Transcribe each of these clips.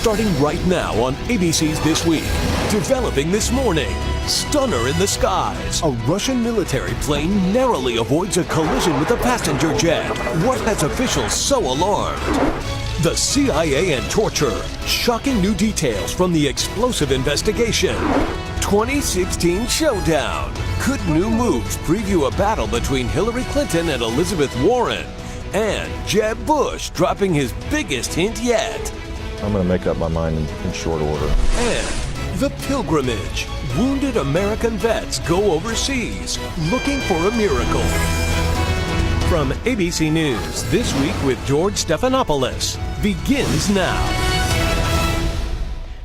Starting right now on ABC's This Week. Developing this morning. Stunner in the skies. A Russian military plane narrowly avoids a collision with a passenger jet. What has officials so alarmed? The CIA and torture. Shocking new details from the explosive investigation. 2016 showdown. Could new moves preview a battle between Hillary Clinton and Elizabeth Warren? And Jeb Bush dropping his biggest hint yet. I'm going to make up my mind in short order. And the pilgrimage. Wounded American vets go overseas looking for a miracle. From ABC News, This Week with George Stephanopoulos begins now.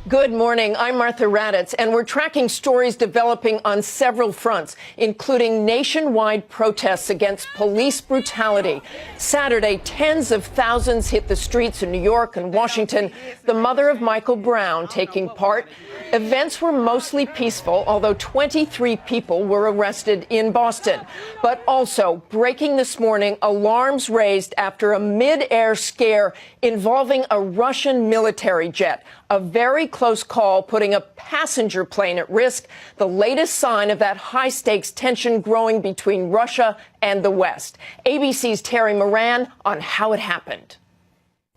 Good morning. I'm Martha Raddatz, and we're tracking stories developing on several fronts, including nationwide protests against police brutality. Saturday, tens of thousands hit the streets in New York and Washington, the mother of Michael Brown taking part. Events were mostly peaceful, although 23 people were arrested in Boston. But also, breaking this morning, alarms raised after a mid-air scare involving a Russian military jet. A very close call, putting a passenger plane at risk, the latest sign of that high-stakes tension growing between Russia and the West. ABC's Terry Moran on how it happened.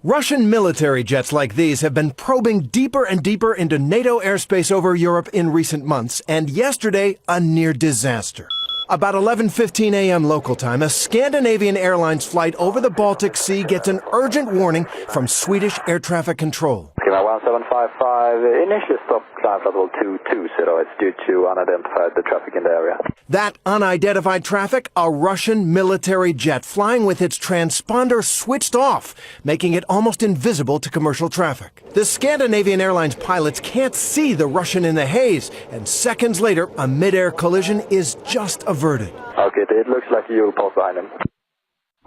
Russian military jets like these have been probing deeper and deeper into NATO airspace over Europe in recent months, and yesterday, a near disaster. About 11:15 a.m. local time, a Scandinavian Airlines flight over the Baltic Sea gets an urgent warning from Swedish air traffic control. 1755, initial stop climb level 220, it's due to unidentified traffic in the area. That unidentified traffic, a Russian military jet flying with its transponder switched off, making it almost invisible to commercial traffic. The Scandinavian Airlines pilots can't see the Russian in the haze, and seconds later, a mid-air collision is just averted. Okay, it looks like you passed behind him.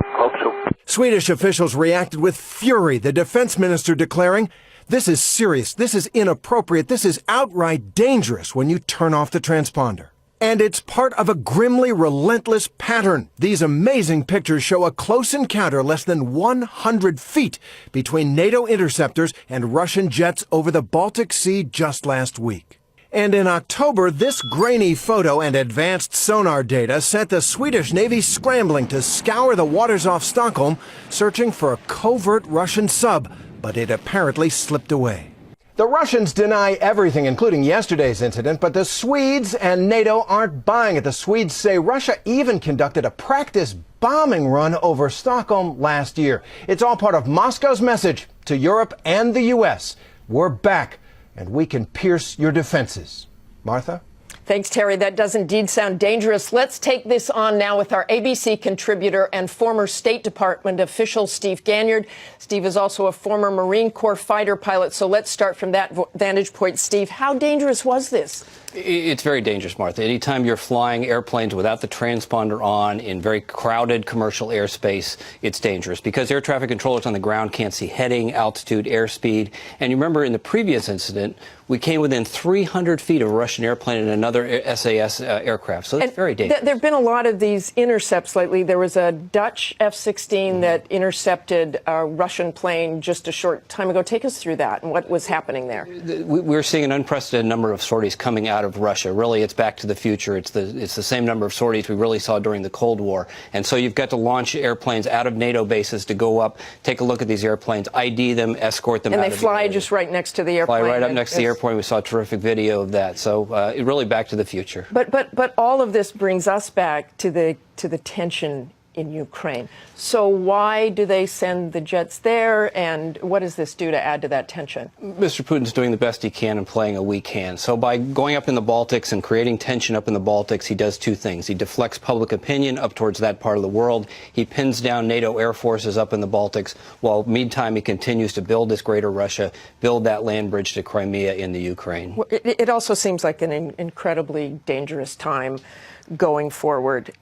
Hope so. Swedish officials reacted with fury, the defense minister declaring, "This is serious, this is inappropriate, this is outright dangerous when you turn off the transponder." And it's part of a grimly relentless pattern. These amazing pictures show a close encounter less than 100 feet between NATO interceptors and Russian jets over the Baltic Sea just last week. And in October, this grainy photo and advanced sonar data sent the Swedish Navy scrambling to scour the waters off Stockholm, searching for a covert Russian sub, but it apparently slipped away. The Russians deny everything, including yesterday's incident, but the Swedes and NATO aren't buying it. The Swedes say Russia even conducted a practice bombing run over Stockholm last year. It's all part of Moscow's message to Europe and the U.S. We're back, and we can pierce your defenses. Martha? Thanks, Terry. That does indeed sound dangerous. Let's take this on now with our ABC contributor and former State Department official, Steve Ganyard. Steve is also a former Marine Corps fighter pilot, so let's start from that vantage point. Steve, how dangerous was this? It's very dangerous, Martha. Anytime you're flying airplanes without the transponder on in very crowded commercial airspace, it's dangerous because air traffic controllers on the ground can't see heading, altitude, airspeed. And you remember in the previous incident, we came within 300 feet of a Russian airplane and another SAS aircraft. So it's very dangerous. There have been a lot of these intercepts lately. There was a Dutch F-16 that intercepted a Russian plane just a short time ago. Take us through that and what was happening there. We're seeing an unprecedented number of sorties coming out of Russia. Really, it's back to the future. It's the same number of sorties we really saw during the Cold War. And so you've got to launch airplanes out of NATO bases to go up, take a look at these airplanes, ID them, escort them out of the area. And they fly just right next to the airplane. Fly right up next to the airplane. We saw a terrific video of that. So really back to the future. But all of this brings us back to the tension in Ukraine. So why do they send the jets there, and what does this do to add to that tension? Mr. Putin's doing the best he can and playing a weak hand. So by going up in the Baltics and creating tension up in the Baltics, he does two things. He deflects public opinion up towards that part of the world. He pins down NATO air forces up in the Baltics, while meantime he continues to build this greater Russia, build that land bridge to Crimea in the Ukraine. Well, it also seems like an incredibly dangerous time going forward.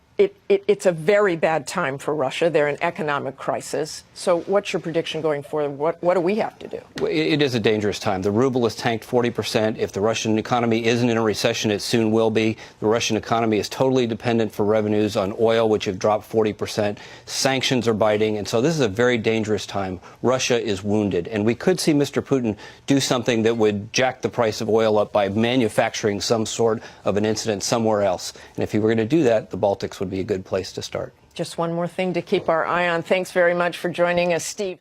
It's a very bad time for Russia. They're in economic crisis. So what's your prediction going forward? What do we have to do? It is a dangerous time. The ruble is tanked 40%. If the Russian economy isn't in a recession, it soon will be. The Russian economy is totally dependent for revenues on oil, which have dropped 40%. Sanctions are biting. And so this is a very dangerous time. Russia is wounded. And we could see Mr. Putin do something that would jack the price of oil up by manufacturing some sort of an incident somewhere else. And if he were going to do that, the Baltics would be a good place to start. Just one more thing to keep our eye on. Thanks very much for joining us, Steve.